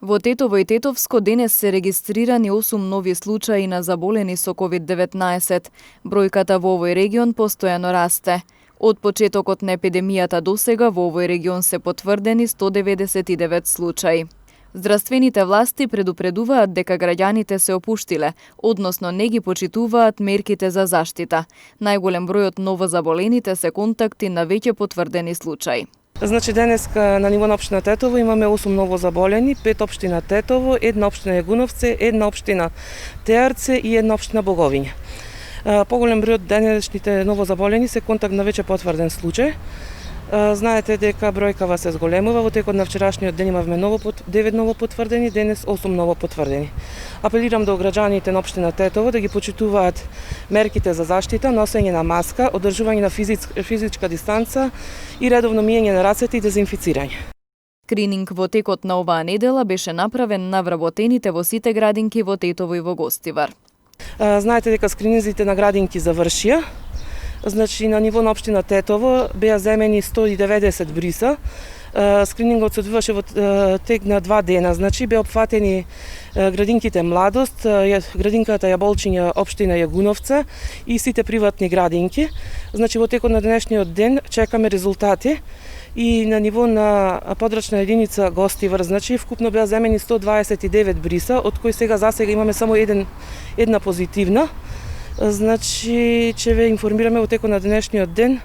Во Тетово и Тетовско денес се регистрирани 8 нови случаи на заболени со COVID-19. Бројката во овој регион постојано расте. Од почетокот на епидемијата досега во овој регион се потврдени 199 случаи. Здравствените власти предупредуваат дека граѓаните се опуштиле, односно не ги почитуваат мерките за заштита. Најголем број од новозаболените се контакти на веќе потврдени случаи. Значи денеска на ниво на општина Тетово имаме 8 новозаболени, 5 општина Тетово, 1 општина Јагуновце, 1 општина Теарце и 1 општина Боговиња. Поголем број од денешните новозаболени се контакт на веќе потврден случај. Знаете дека бројкава се зголемува, во текот на вчерашниот ден имавме 9 ново потврдени, денес 8 ново потврдени. Апелирам до граѓаните на општина Тетово да ги почитуваат мерките за заштита, носење на маска, одржување на физичка дистанца и редовно миење на рацете и дезинфицирање. Скрининг во текот на оваа недела беше направен на вработените во сите градинки во Тетово и во Гостивар. Знаете дека скрининзите на градинки завршија. Значи, на ниво на општина Тетово беа земени 190 бриса. Скринингот се одвиваше во тек на 2 дена. Значи, беа опфатени градинките Младост, градинката Јаболчиња, општина Јагуновце и сите приватни градинки. Значи, во текот на денешниот ден чекаме резултати и на ниво на подрачна единица Гостивар, значи, вкупно беа земени 129 бриса, од кои засега имаме само една позитивна. Значи, ќе ве информираме во текот на денешниот ден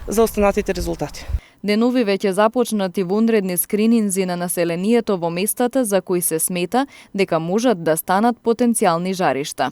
за останатите резултати. Денови веќе започнати вонредни скрининзи на населението во местата за кои се смета дека можат да станат потенцијални жаришта.